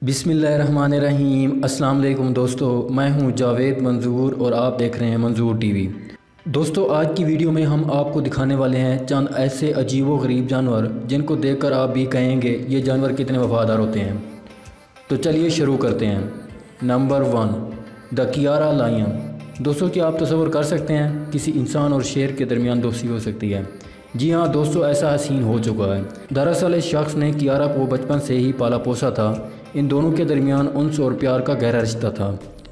बिस्मिल्लाहिर्रहमानिर्रहीम। अस्सलाम वालेकुम दोस्तों, मैं हूं जावेद मंजूर और आप देख रहे हैं मंजूर टीवी। दोस्तों, आज की वीडियो में हम आपको दिखाने वाले हैं चंद ऐसे अजीब व गरीब जानवर जिनको देखकर आप भी कहेंगे ये जानवर कितने वफादार होते हैं। तो चलिए शुरू करते हैं। Number 1, the Kiara lion. दोस्तों, क्या आप तसव्वुर कर सकते हैं किसी इंसान और शेर के दरमियान दोस्ती हो सकती है? जी हाँ दोस्तों, ऐसा हसीन हो चुका है। दरअसल इस शख्स ने कियारा को बचपन से ही पाला पोसा था। इन दोनों के दरमियान उन्स और प्यार का गहरा रिश्ता था,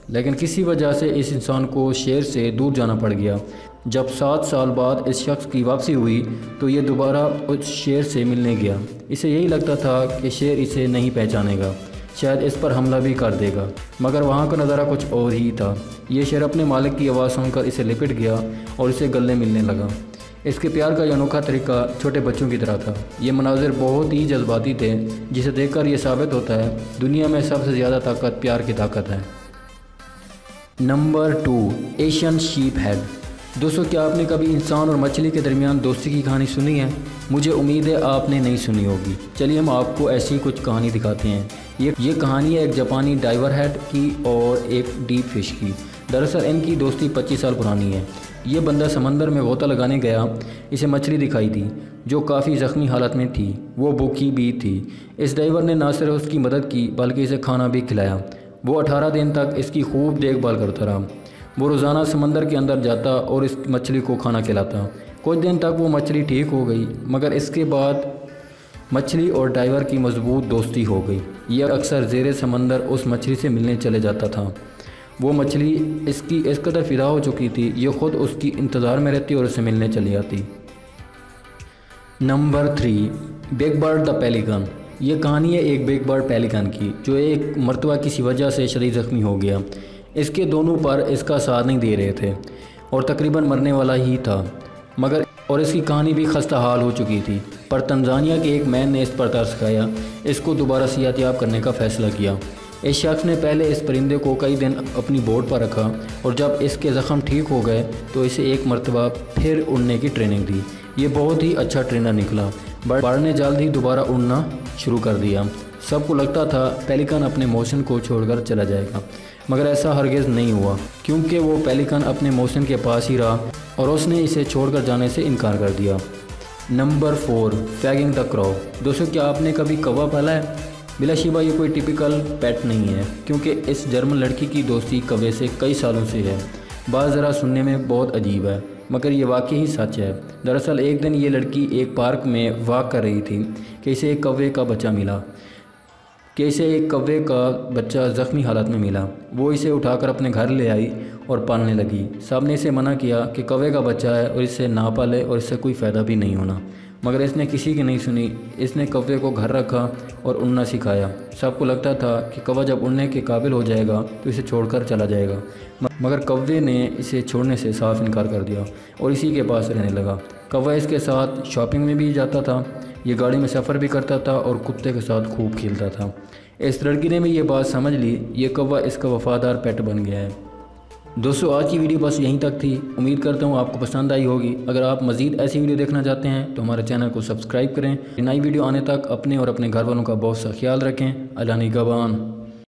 लेकिन किसी वजह से इस इंसान को शेर से दूर जाना पड़ गया। जब 7 साल बाद इस शख्स की वापसी हुई तो ये दोबारा उस शेर से मिलने गया। इसे यही लगता था कि शेर इसे नहीं पहचानेगा, शायद इस पर हमला भी कर देगा, मगर वहाँ का नज़ारा कुछ और ही था। ये शेर अपने मालिक की आवाज़ सुनकर इसे लिपट गया और इसे गले मिलने लगा। इसके प्यार का ये अनोखा तरीका छोटे बच्चों की तरह था। ये मनाजिर बहुत ही जज्बाती थे, जिसे देखकर ये साबित होता है दुनिया में सबसे ज़्यादा ताकत प्यार की ताकत है। Number 2, Asian sheep head. दोस्तों, क्या आपने कभी इंसान और मछली के दरमियान दोस्ती की कहानी सुनी है? मुझे उम्मीद है आपने नहीं सुनी होगी। चलिए हम आपको ऐसी कुछ कहानी दिखाते हैं। ये कहानी है एक जापानी डाइवर हेड की और एक डीप फिश की। दरअसल इनकी दोस्ती 25 साल पुरानी है। ये बंदा समंदर में गोता लगाने गया। इसे मछली दिखाई दी जो काफ़ी ज़ख्मी हालत में थी। वो भूखी भी थी। इस ड्राइवर ने ना सिर्फ उसकी मदद की बल्कि इसे खाना भी खिलाया। वो 18 दिन तक इसकी खूब देखभाल करता रहा। वो रोज़ाना समंदर के अंदर जाता और इस मछली को खाना खिलाता। कुछ दिन तक वो मछली ठीक हो गई, मगर इसके बाद मछली और ड्राइवर की मजबूत दोस्ती हो गई। यह अक्सर ज़ेरे समंदर उस मछली से मिलने चले जाता था। वो मछली इसकी इस कदर फिदा हो चुकी थी, ये ख़ुद उसकी इंतज़ार में रहती और उससे मिलने चली आती। Number 3, big bird the pelican. ये कहानी है एक बिग बर्ड पेलिकन की जो एक मरतबा किसी वजह से शदीद ज़ख्मी हो गया। इसके दोनों पर इसका साथ नहीं दे रहे थे और तकरीबन मरने वाला ही था, मगर और इसकी कहानी भी खस्ता हाल हो चुकी थी। पर तंजानिया के एक मैन ने इस पर तरस खाया, इसको दोबारा सेहतयाब करने का फ़ैसला किया। इस शख्स ने पहले इस परिंदे को कई दिन अपनी बोट पर रखा और जब इसके ज़ख्म ठीक हो गए तो इसे एक मरतबा फिर उड़ने की ट्रेनिंग दी। ये बहुत ही अच्छा ट्रेनर निकला। बर्ड ने जल्द ही दोबारा उड़ना शुरू कर दिया। सबको लगता था पेलिकन अपने मोशन को छोड़कर चला जाएगा, मगर ऐसा हरगिज़ नहीं हुआ, क्योंकि वो पेलिकन अपने मोशन के पास ही रहा और उसने इसे छोड़कर जाने से इनकार कर दिया। Number 4, fragging the क्रॉ। दोस्तों, क्या आपने कभी कौवा पाला है? बिलाशिबा ये कोई टिपिकल पेट नहीं है, क्योंकि इस जर्मन लड़की की दोस्ती कौवे से कई सालों से है। बात ज़रा सुनने में बहुत अजीब है, मगर ये वाकई ही सच है। दरअसल एक दिन ये लड़की एक पार्क में वॉक कर रही थी कि इसे एक कौवे का बच्चा ज़ख्मी हालत में मिला। वो इसे उठाकर अपने घर ले आई और पालने लगी। सब ने इसे मना किया कि कौवे का बच्चा है और इससे ना पाले और इससे कोई फ़ायदा भी नहीं होना, मगर इसने किसी की नहीं सुनी। इसने कौवे को घर रखा और उड़ना सिखाया। सबको लगता था कि कौवा जब उड़ने के काबिल हो जाएगा तो इसे छोड़कर चला जाएगा, मगर कौवे ने इसे छोड़ने से साफ इनकार कर दिया और इसी के पास रहने लगा। कौवा इसके साथ शॉपिंग में भी जाता था, ये गाड़ी में सफ़र भी करता था और कुत्ते के साथ खूब खेलता था। इस लड़की ने भी ये बात समझ ली। ये कौवा इसका वफ़ादार पेट बन गया है। दोस्तों, आज की वीडियो बस यहीं तक थी। उम्मीद करता हूँ आपको पसंद आई होगी। अगर आप मज़ीद ऐसी वीडियो देखना चाहते हैं तो हमारे चैनल को सब्सक्राइब करें। नई वीडियो आने तक अपने और अपने घर वालों का बहुत सा ख्याल रखें। अल्लाह निगहबान।